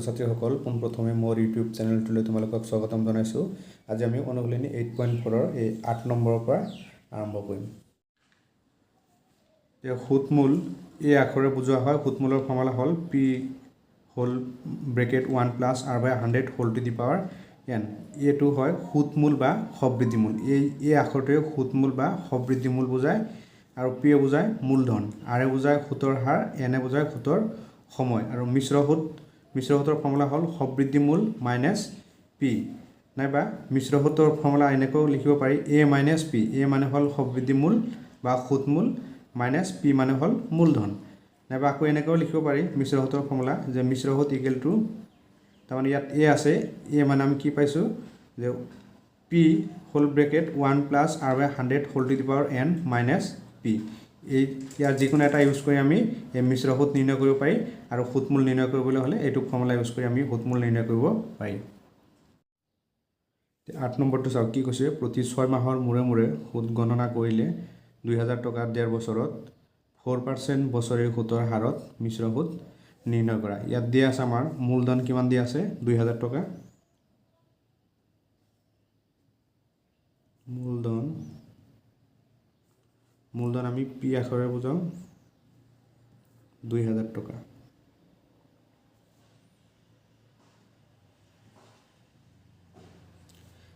ছাত্ৰীসকল পোনপ্ৰথমে মোৰ ইউটিউব চেনেলটোলৈ তোমালোকক স্বাগতম জনাইছোঁ। আজি আমি অনুশীলনী 8.4 এই 8 নম্বৰৰ পৰা আৰম্ভ কৰিম। সুতমূল এই আখৰে বুজোৱা হয়। সুতমূলৰ ফৰ্মুলা হ'ল p whole bracket 1 plus r by 100 whole to the power n। এইটো হয় সুতমূল বা সবৃদ্ধিমূল। এই আখৰটোৱে সুতমূল বা সবৃদ্ধিমূল বুজায় আৰু p বুজায় মূলধন, r বুজায় সুতৰ হাৰ, n বুজায় সুতৰ সময়। আৰু মিশ্ৰ সুতৰ ফৰ্মুলা হ'ল সবৃদ্ধিমূল মাইনাছ p, নাইবা মিশ্ৰ সুতৰ ফৰ্মুলা এনেকৈ লিখিব পাৰি a মাইনাছ p। a মানে হ'ল সবৃদ্ধিমূল বা সুতমূল, মাইনাছ p মানে হ'ল মূলধন, নাইবা আকৌ এনেকৈও লিখিব পাৰি মিশ্ৰ সুতৰ ফৰ্মুলা যে মিশ্ৰ সুত ইকুৱেল টু, তাৰমানে ইয়াত a আছে, a মানে আমি কি পাইছোঁ যে p whole bracket 1 plus r by 100 whole to the power n minus p। ইয়াৰ যিকোনো এটা ইউজ কৰি আমি এই মিশ্ৰ সুত নিৰ্ণয় কৰিব পাৰি, আৰু সুতমূল নিৰ্ণয় কৰিবলৈ হ'লে এইটো ফৰ্মুলা ইউজ কৰি আমি সুতমূল নিৰ্ণয় কৰিব পাৰি। 8 নম্বৰটো চাওক কি কৈছে, প্ৰতি 6 মাহৰ মূৰে মূৰে সুত গণনা কৰিলে 2000 টকা 1.5 বছৰত 4% বছৰি সুতৰ হাৰত মিশ্ৰ সুত নিৰ্ণয় কৰা। ইয়াত দিয়া আছে আমাৰ মূলধন কিমান দিয়া আছে 2000 টকা। মূলধন আমি p আখৰে বুজাওঁ 2000 টকা।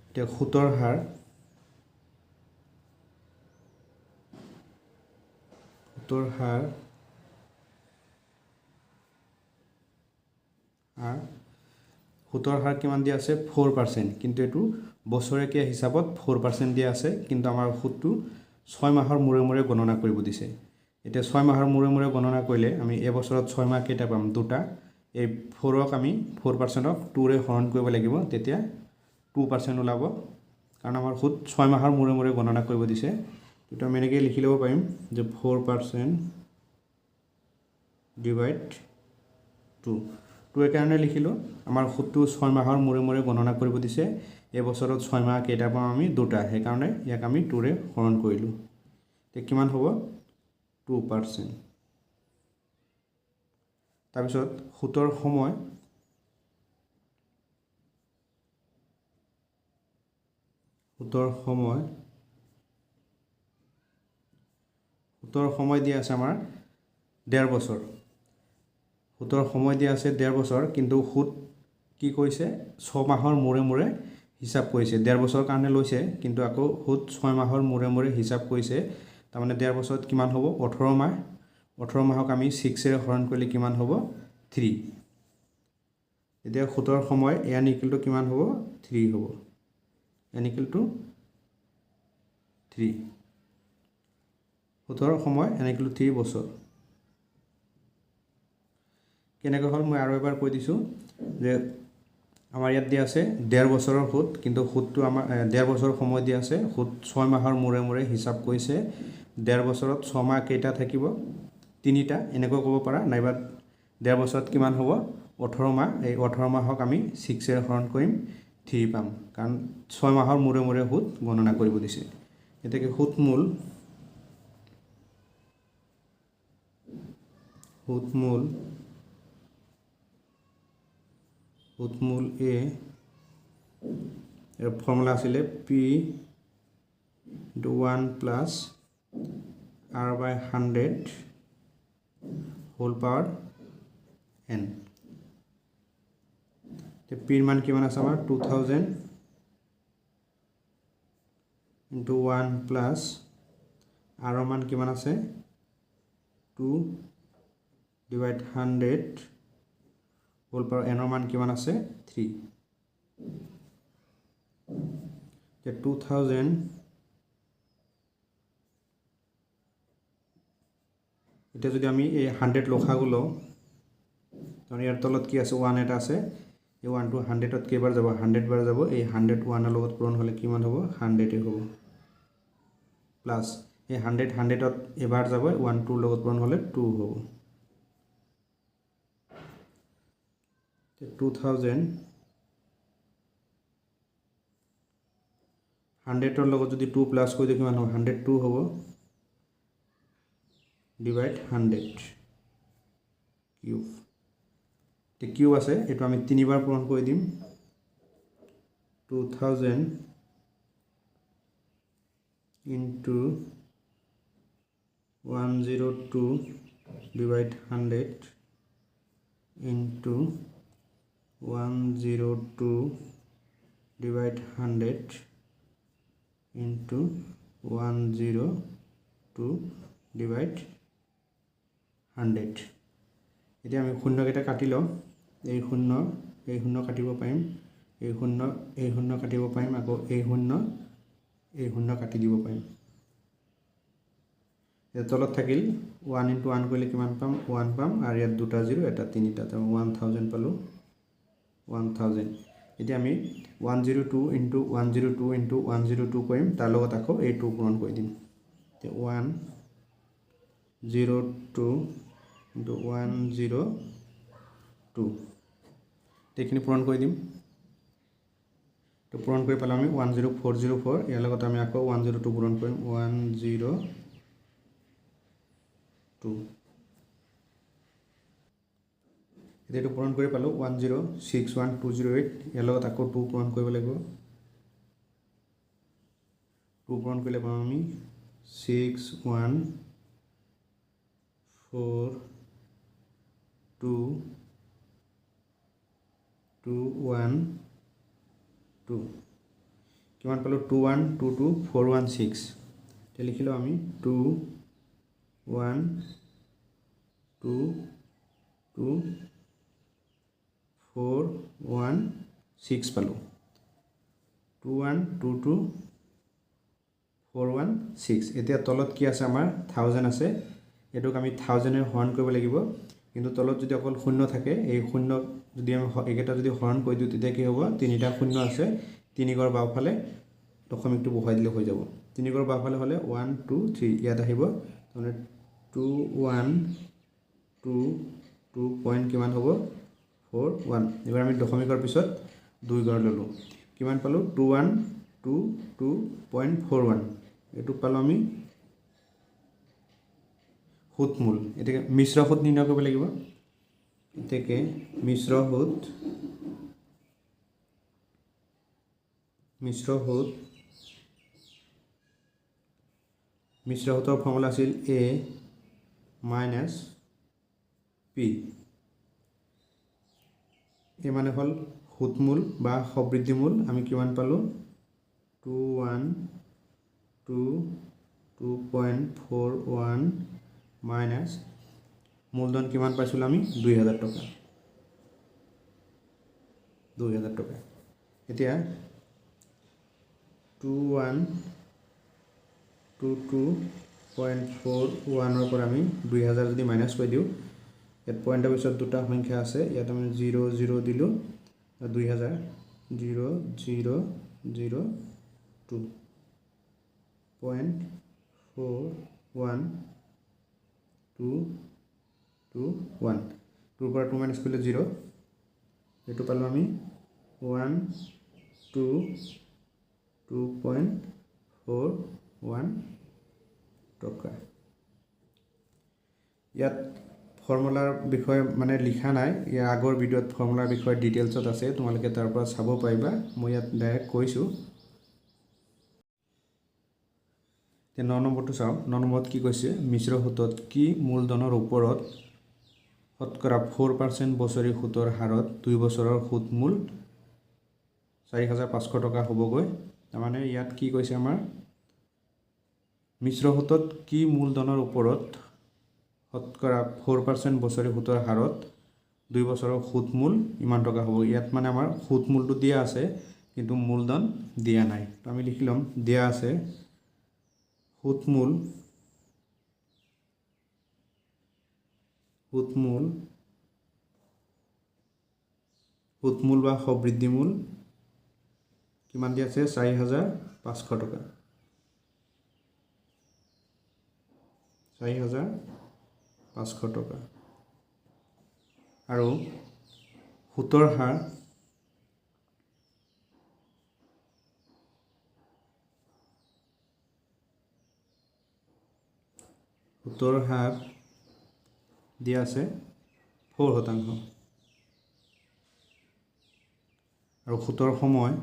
এতিয়া সুতৰ হাৰ কিমান দিয়া আছে 4%, কিন্তু এইটো বছৰেকীয়া হিচাপত 4% দিয়া আছে, কিন্তু আমাৰ সুতটো 6 মাহৰ মূৰে মূৰে গণনা কৰিব দিছে। এতিয়া 6 মাহৰ মূৰে মূৰে গণনা কৰিলে আমি এবছৰত 6 মাহ কেইটা পাম, দুটা। এই 4ক আমি 4%ক 2ৰে হৰণ কৰিব লাগিব, তেতিয়া 2% ওলাব, কাৰণ আমাৰ সুত 6 মাহৰ মূৰে মূৰে গণনা কৰিব দিছে। তেতিয়া আমি এনেকৈ লিখি ল'ব পাৰিম যে 4% ডিভাইড 2। কাৰণে লিখিলোঁ, আমাৰ সুতটো 6 মাহৰ মূৰে মূৰে গণনা কৰিব দিছে। এবছৰত 6 মাহ কেইটা পাম আমি, দুটা, সেইকাৰণে ইয়াক আমি 2ৰে হৰণ কৰিলোঁ। এতিয়া কিমান হ'ব 2%। তাৰপিছত সুতৰ সময় দিয়া আছে আমাৰ 1.5 বছৰ। সুতৰ সময় দিয়া আছে 1.5 বছৰ, কিন্তু সুত কি কৰিছে 6 মাহৰ মূৰে মূৰে হিচাপ কৰিছে। 1.5 বছৰৰ কাৰণে লৈছে, কিন্তু আকৌ সুত 6 মাহৰ মূৰে মূৰে হিচাপ কৰিছে। তাৰমানে 1.5 বছৰত কিমান হ'ব 18 মাহ। 18 মাহক আমি 6ৰে হৰণ কৰিলে কিমান হ'ব 3। এতিয়া সুতৰ সময় n ইকুৱেল টু কিমান হ'ব 3 হ'ব। n equal to 3। সুতৰ সময় n ইকুৱেল টু 3 বছৰ। কেনেকৈ হ'ল মই আৰু এবাৰ কৈ দিছোঁ যে আমাৰ ইয়াত দিয়া আছে 1.5 বছৰৰ সুত, কিন্তু সুতটো আমাৰ 1.5 বছৰ সময় দিয়া আছে। সুত 6 মাহৰ মূৰে মূৰে হিচাপ কৰিছে। 1.5 বছৰত 6 মাহ কেইটা থাকিব 3টা, এনেকৈ ক'ব পাৰা, নাইবা 1.5 বছৰত কিমান হ'ব 18 মাহ। এই 18 মাহক আমি 6ৰে হৰণ কৰিম, 3 পাম, কাৰণ 6 মাহৰ মূৰে মূৰে সুত গণনা কৰিব দিছে। এতিয়া সুতমূল a এর ফর্মুলা আছিলে p * 1 plus r by 100 whole power n। p এর মান কিমান আছে আমাৰ 2000 * 1 প্লাস r এর মান কিমান আছে 2 ডিভাইড 100 হোল পাওয়ার n এর মান কিমান আছে 3। যে 2000 এটা যদি আমি এই 100 লসাগু লওঁ, কারণ ইয়াৰ তলত কি আছে 1 এটা আছে, এই 1টো 100ত কেইবাৰ যাব 100 বাৰ যাব। এই 100 1 এর লগত পূরণ হলে কিমান হ'ব 100 হ'ব, প্লাস এই 100 100ত এবাৰ যাব, 1 2 লগত পূৰণ হলে 2 হ'ব। 2000 100ৰ লগত যদি 2 প্লাস কৰি দিওঁ কিমান হ'ব 102 হ'ব, ডিভাইড 100 কিউব। কিউব আছে এইটো আমি 3 বাৰ পূৰণ কৰি দিম 2000 into 102 divide 100 into 102 divide 100 into 102 divide 100 এতিয়া আমি শূন্যকেইটা কাটি লওঁ এই শূন্য কাটিব পাৰিম এই শূন্য কাটিব পাৰিম আকৌ এই শূন্য কাটি দিব পাৰিম এৰ তলত থাকিল 1 into 1 কৰিলে কিমান পাম 1 পাম আৰু ইয়াত দুটা 0 এটা তিনিটা তো 1000 পালো 1000 এতিয়া আমি 102 into 102 into 102 কৰিম তাৰ লগত আকৌ এই 2 পূৰণ কৰি দিম তে 102 into 102 এইখিনি পূৰণ কৰি দিম তো পূৰণ কৰি পালে আমি 10404 ইয়াৰ লগত আমি আকৌ 102 পূৰণ কৰিম 102 এটো পূৰণ কৰি পালো 1061208 ইয়াৰ লগত আকৌ 2 পূৰণ কৰিব লাগিব 2 পূৰণ কৰিলে পাম আমি 614212 কিমান পালো 2122416 তে লিখিলো আমি 2122416 পালো 2122416 এতিয়া তলত কি আছে আমাৰ 1000 আছে এটোক আমি 1000 এৰ হৰণ কৰিব লাগিব কিন্তু তলত যদি অকল শূন্য থাকে এই শূন্য যদি আমি একেটা যদি হৰণ কৰি দিও তেতিয়া কি হ'ব তিনিটা শূন্য আছে তিনি গড় বাওফালে দশমিকটো বহাই দিলে হৈ যাব তিনি গড় বাওফালে হলে 1 2 3 ইয়াত আহিব মানে 2122 পইণ্ট কিমান হ'ব 41 এবাৰ আমি দশমিকৰ পিছত 2 গড় ললো কিমান পালো 2122.41 এটো পালো আমি হুতমূল এটাকে মিশ্র হুত নির্ণয় কৰিব লাগিব এটাকে মিশ্ৰ হুতৰ ফৰ্মুলা আছিল a minus p এ মানে হল হুতমূল বা সবৃদ্ধিমূল আমি কিমান পালো 2122.41 মাইনাস মূলধন কিমান পাইছিল আমি 2000 টাকা এতিয়া 2122.41 ৰ পৰা আমি 2000 যদি মাইনাস কৰি দিও এট পয়েন্টৰ পিছত দুটা সংখ্যা আছে ইয়াত আমি 0 0 দিলো 2000 0 0 0 2.41 2 2 1 2 পৰা 2 মাইনাস কৰিলে 0 এটো পালো আমি 122.41 টকা ইয়াত ফৰ্মুলাৰ বিষয়ে মানে লিখা নাই ইয়াৰ আগৰ ভিডিঅ'ত ফৰ্মুলাৰ বিষয়ে ডিটেইলছত আছে তোমালোকে তাৰ পৰা চাব পাৰিবা মই ইয়াত ডাইৰেক্ট কৈছো তে 9 নম্বৰটো চাও 9 নম্বৰত কি কৈছে মিশ্ৰ হুতত কি মূলধনৰ ওপৰত শতকৰা 4% বছৰি হুতৰ হাৰত 2 বছৰৰ হুতমূল 4500 টকা হ'বগৈ মানে ইয়াত কি কৈছে আমাৰ মিশ্ৰ হুতত কি মূলধনৰ ওপৰত শতকৰা 4% বছৰি হুতৰ হাৰত 2 বছৰৰ হুতমূল ইমান টকা হ'ব ইয়াত মানে আমাৰ হুতমূলটো দিয়া আছে কিন্তু মূলধন দিয়া নাই তো আমি লিখিলম দিয়া আছে হুতমূল বা সবৃদ্ধিমূল কিমান দিয়া আছে 4500 টকা 4500 টকা আৰু হুতৰ হাৰ দিয়া আছে 4%। আৰু সুতৰ সময়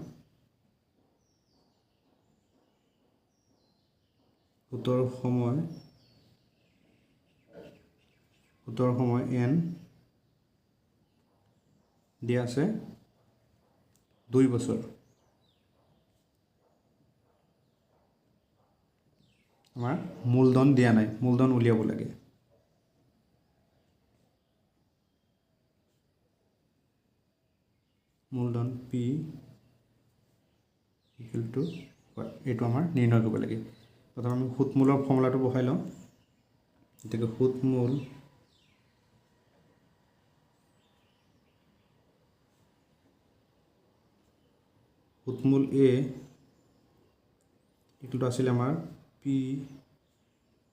n দিয়া আছে 2 বছৰ আমাৰ মূলধন দিয়া নাই মূলধন উলিয়াব লাগে মূলধন P equal to এইটো আমাৰ নিৰ্ণয় কৰিব লাগে প্ৰথমে আমি সুতমূলৰ ফৰ্মুলাটো বহাই লওঁ এটাকে সুতমূল A equal to আছিল আমাৰ P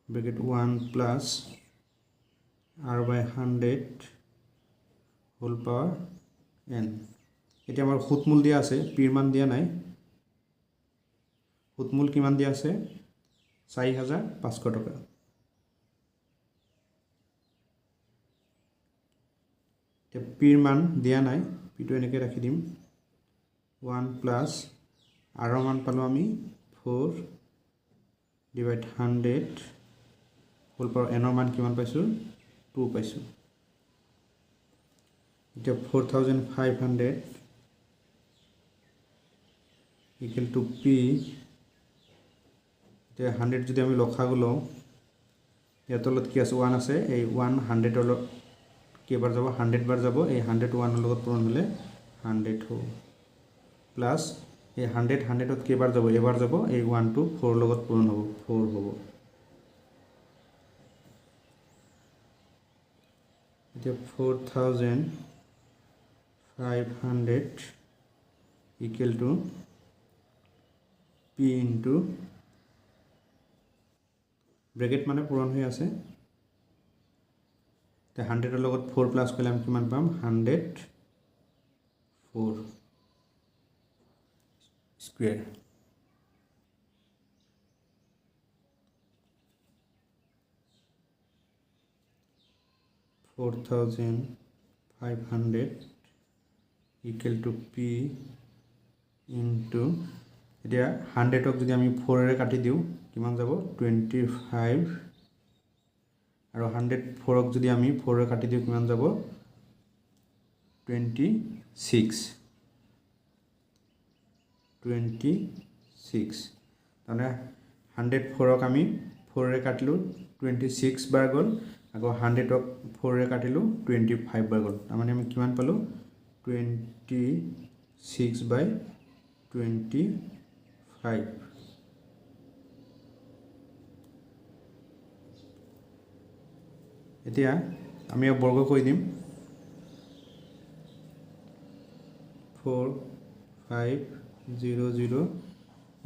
bracket 1 plus R by 100 whole power n এতিয়া আমাৰ সুতমূল দিয়া আছে পিৰ মান দিয়া নাই সুতমূল কিমান দিয়া আছে 4500 টকা এতিয়া পিৰ মান দিয়া নাই পিটো এনেকৈ ৰাখি দিম 1 plus R মান পালো আমি 4 divide 100 whole power n মান কিমান পাইছো 2 পাইছো এতিয়া 4500 equal to P এতিয়া 100 যদি আমি লখাগু লওঁ ইয়াৰ তলত কি আছে 1 আছে এই 1 100 ৰ কেইবাৰ যাব 100 বাৰ যাব এই 100 1 ৰ লগত পূৰণ হ'লে 100 হ'ব প্লাস এই 100 100 ত কেইবাৰ যাব এবাৰ যাব এই 1 টো 4 ৰ লগত পূৰণ হ'ব 4 হ'ব এতিয়া 4500 equal to P into bracket মানে পূৰণ হৈ আছে তে 100 ৰ লগত 4 প্লাস কৰিলে আমি কিমান পাম 104 square $4,500 equal to P into এতিয়া 100 ক যদি আমি 4 ৰে কাটি দিও কিমান যাব 25 আৰু 104 ক যদি আমি 4 ৰে কাটি দিও কিমান যাব 26 মানে 104 ক আমি 4 ৰে কাটিলো 26 বাৰ গল আকৌ 100 ক 4 ৰে কাটিলো 25 বাৰ গল মানে আমি কিমান পালো 26/25 এতিয়া আমি বৰ্গ কৰি দিম 4500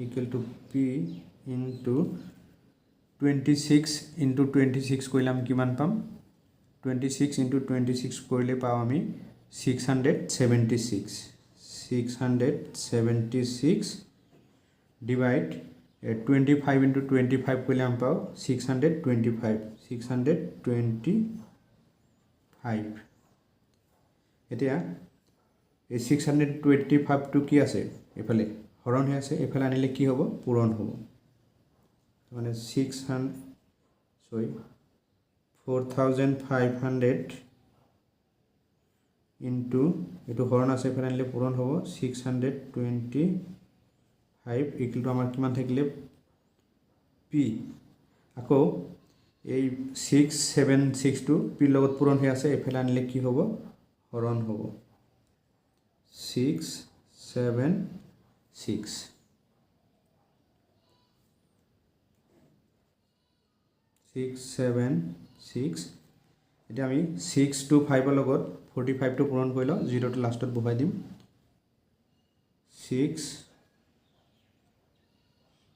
equal to P into 26 into 26 কৰিলে আমি কিমান পাম 26 into 26 কৰিলে পাও আমি 676 divide 25 into 25 কৰিলে আমি পাও 625 এতিয়া এই 625 টো কি আছে এফালে হৰণ হৈ আছে এফালে আনিলে কি হ'ব পূৰণ হ'ব মানে 4500 into এটো হৰণ আছে এফালে আনিলে পূৰণ হ'ব 625 equal to আমাৰ কিমান থাকিলে P আকৌ এই 676 টো P লগত পূৰণ হৈ আছে এফালে আনিলে কি হ'ব হৰণ হ'ব 676 এতিয়া আমি 6 to 5 ৰ লগত 45 টো পূৰণ কৰি লওঁ 0 টো লাষ্টত বহাই দিম 6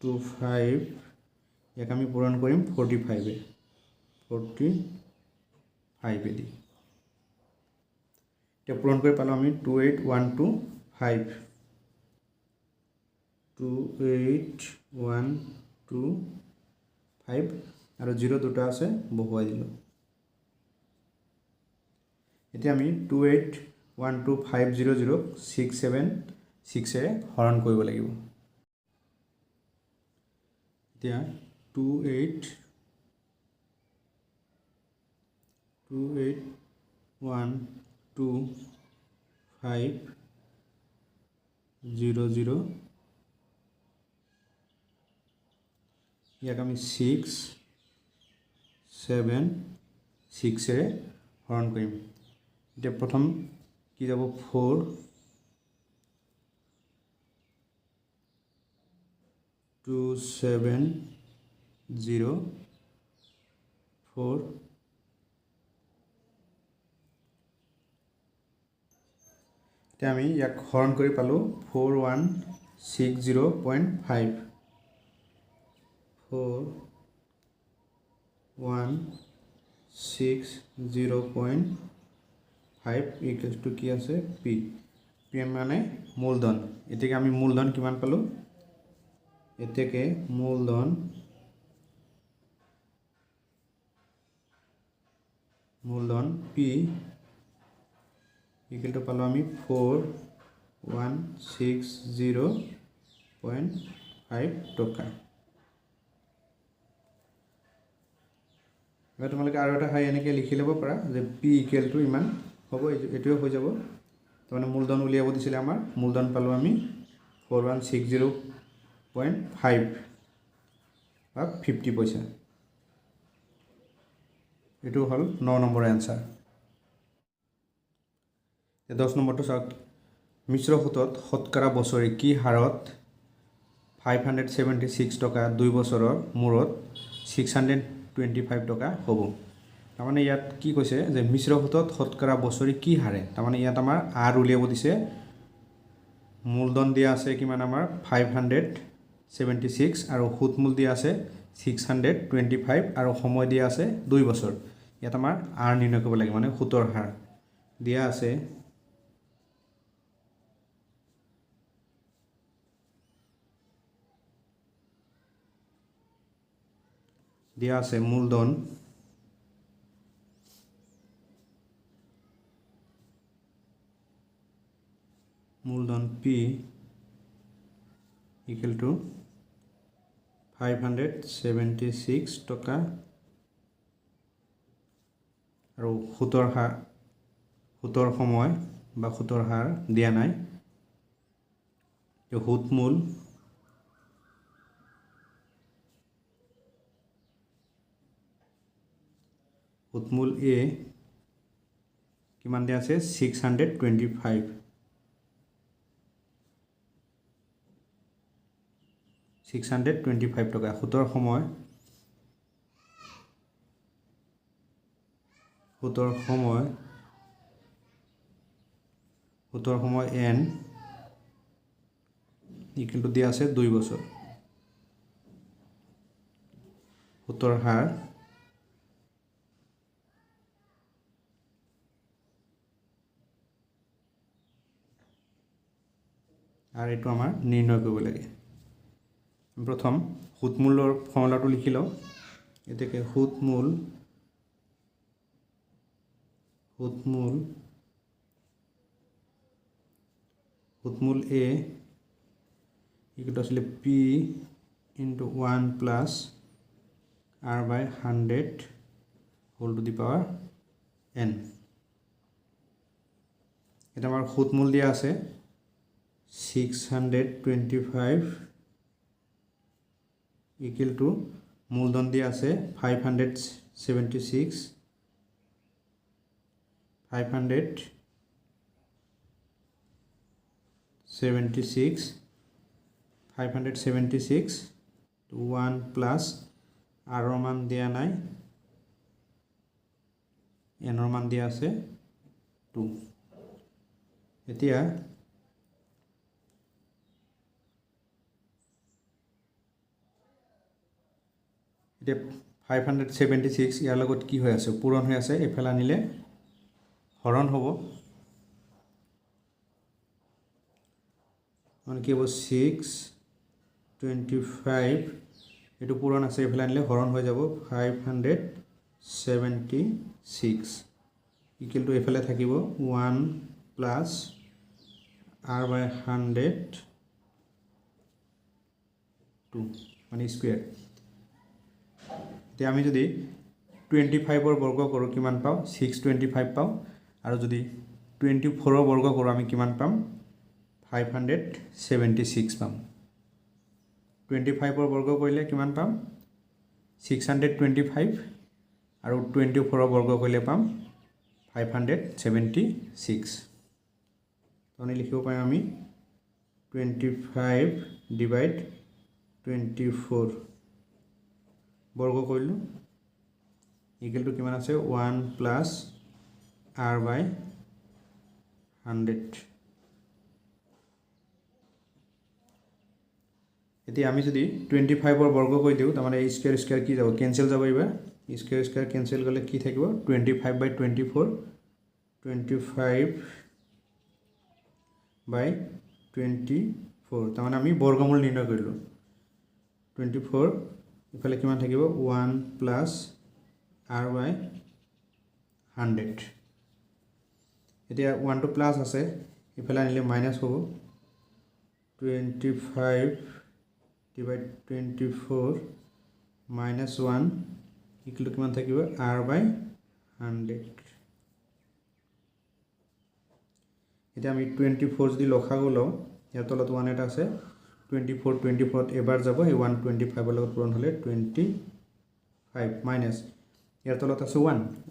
to 5 ইয়াক আমি পূৰণ কৰিম 45 এ 45 এ দি এতিয়া পূৰণ কৰি পালো আমি 28125 28125 আৰু 0 দুটা আছে বহুৱাই দিলো এতিয়া আমি 2812500 67 6 হৰণ কৰিব লাগিব এতিয়া 281250 ইয়াক আমি 6 7 6 হৰণ কৰিম এতিয়া প্ৰথম কি যাব 4 2 7 0 4 এতিয়া আমি ইয়াক হৰণ কৰি পালো 4160.5 4160.5 ইকুৱেলছ টু কি আছে পি পি মানে মূলধন এতিয়াকে আমি মূলধন কিমান পালো এতিয়াকে মূলধন পি ইকুৱেল টু পালো আমি 4160.5 টকা এবাৰ তোমালোকে আৰু এটা হাই এনেকৈ লিখি ল'ব পাৰা যে পি ইকুৱেল টু ইমান হ'ব এইটোৱে হৈ যাব তাৰমানে মূলধন উলিয়াব দিছিলে আমাৰ মূলধন পালোঁ আমি 4160.5 বা 50 পইচা এইটো হ'ল 9 নম্বৰ এনসাৰ 10 নম্বৰটো চাওক মিশ্ৰ সুতত শতকৰা বছৰি কি হাৰত 576 টকা 2 বছৰৰ মূৰত 625 টকা হ'ব তাৰমানে ইয়াত কি কৈছে যে মিশ্ৰ সুতত শতকৰা বছৰি কি হাৰে তাৰমানে ইয়াত আমাৰ আৰ উলিয়াব দিছে মূলধন দিয়া আছে কিমান আমাৰ 576 আৰু সুতমূল দিয়া আছে 625 আৰু সময় দিয়া আছে 2 বছৰ ইয়াত আমাৰ আৰ নিৰ্ণয় কৰিব লাগে মানে সুতৰ হাৰ দিয়া আছে মূলধন P equal to 576 টকা আৰু সুতৰ সময় বা সুতৰ হাৰ দিয়া নাই সুতমূল A কিমান দিয়া আছে 625 টকা সুতৰ সময় n ইকুৱেল টু দিয়া আছে 2 বছৰ সুতৰ হাৰ আৰু এইটো আমাৰ নিৰ্ণয় কৰিব লাগে প্ৰথম সুতমূলৰ ফৰ্মুলাটো লিখি লওঁ এতেকে সুতমূল A ইকুৱেল টু আছিলে P into 1 plus R by 100 whole to the power n এটা আমাৰ সুতমূল দিয়া আছে 625 equal to মূলধন দিয়া আছে 576 to 1 plus R মান দিয়া নাই n মান দিয়া আছে 2 এতিয়া এতিয়া 576 ইয়াৰ লগত কি হৈ আছে পূৰণ হৈ আছে এফালে আনিলে হৰণ হ'ব মানে কি হ'ব 625 এটো পূৰণ আছে এফালে আনিলে হৰণ হৈ যাব 576 ইকুৱেল টু এফালে থাকিব 1 প্লাস r by 100 2 মানে স্কোয়ার এতিয়া আমি যদি 25 বর্গ কৰো কিমান পাও 625 পাও আৰু যদি 24 বৰ্গ কৰো আমি কিমান পাম 576 পাম 25 বৰ্গ কৰিলে কিমান পাম 625 আৰু 24 বৰ্গ কৰিলে পাম 576 তনি লিখিব পাম আমি 25 ডিভাইড 24 বৰ্গ কৰিলো ইকুয়াল টু কিমান আছে 1 প্লাস r by 100 এতিয়া আমি যদি 25 বর্গ কৰি দিও তাৰ মানে স্কয়াৰ স্কয়াৰ কি যাব ক্যান্সেল যাব এবাৰ স্কয়ার স্কয়ার ক্যান্সেল গলে কি থাকিব 25 by 24 25 by 24 তাৰ মানে আমি বৰ্গমূল নিৰ্ণয় কৰিলো 24 ইফালে কিমান থাকিব 1 প্লাস r by 100 এতিয়া 1 টো প্লাস আছে ইফালে আনিলে মাইনাস হ'ব 25 divided 24 minus 1 equal to কিমান থাকিব r by 100 এটা আমি 24 যদি লখাগু লও ইয়াৰ তলত 1 এটা আছে 24 24 এবাৰ যাব এই 125 লগত পূৰণ হলে 25 মাইনাস ইয়াৰ তলত আছে 1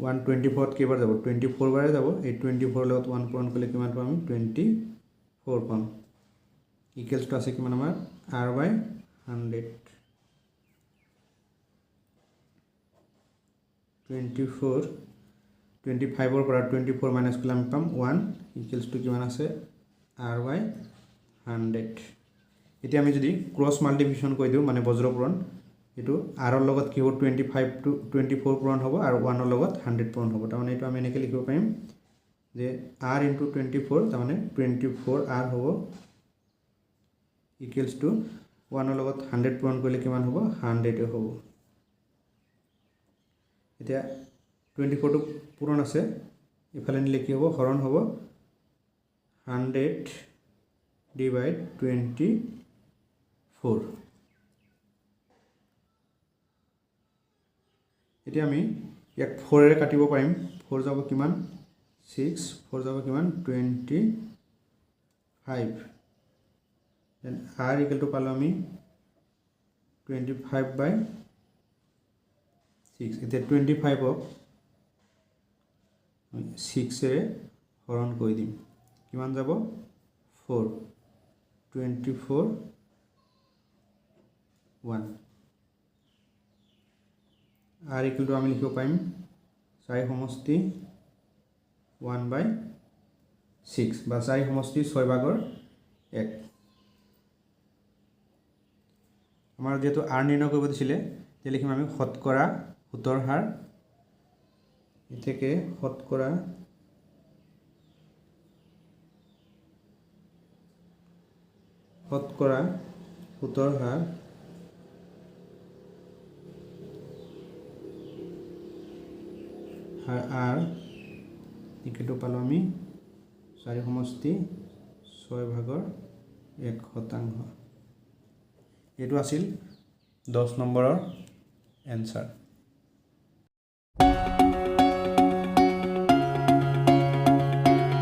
124 কেবাৰ যাব 24 বাৰে যাব এই 24 লগত 1 পূৰণ কৰিলে কিমান পাম আমি 24 পাম ইকুৱেলস টু আছে কিমান আমাৰ r by 100 24 25 পৰা 24 মাইনাস কৰিলে আমি পাম 1 ইকুৱেলস টু কিমান আছে r by 100 এতিয়া আমি যদি ক্ৰস মাল্টিপ্লিকেশন কৰি দিও মানে বজ্ৰপূৰণ এটো r ৰ লগত কি হ'ব 25 টু 24 পূৰণ হ'ব আৰু 1 ৰ লগত 100 পূৰণ হ'ব তাৰ মানে এটো আমি এনেকৈ লিখিব পাৰিম যে r * 24 তাৰ মানে 24r হ'ব equals to 1 ৰ লগত 100 পূৰণ কৰিলে কিমান হ'ব 100 হ'ব এতিয়া 24 টো পূৰণ আছে ইফালে নিলে কি হ'ব হৰণ হ'ব 100 ডিভাইড 24 এতিয়া আমি ইয়াক 4 এৰে কাটিব পাৰিম 4 যাব কিমান 6 4 যাব কিমান 25 then r equal to পালো আমি 25 by 6 এটা 25 অফ 6 এৰে হৰণ কৰি দিম কিমান যাব 4 24 1 r equal to আমি লিখিব পাৰিম 4 সমষ্টি 1 by 6 বা 4 সমষ্টি 6 ভাগৰ 1 আমাৰ যেটো r নিৰ্ণয় কৰিব দিছিলে তে লিখিম আমি শতকৰা সূতৰ হাৰ এতেকে শতকৰা সূতৰ হাৰ r ইকুৱেল টু পালো আমি 4 সমষ্টি 6 ভাগৰ 1% এটো আছিল 10 নম্বৰৰ এনসাৰ।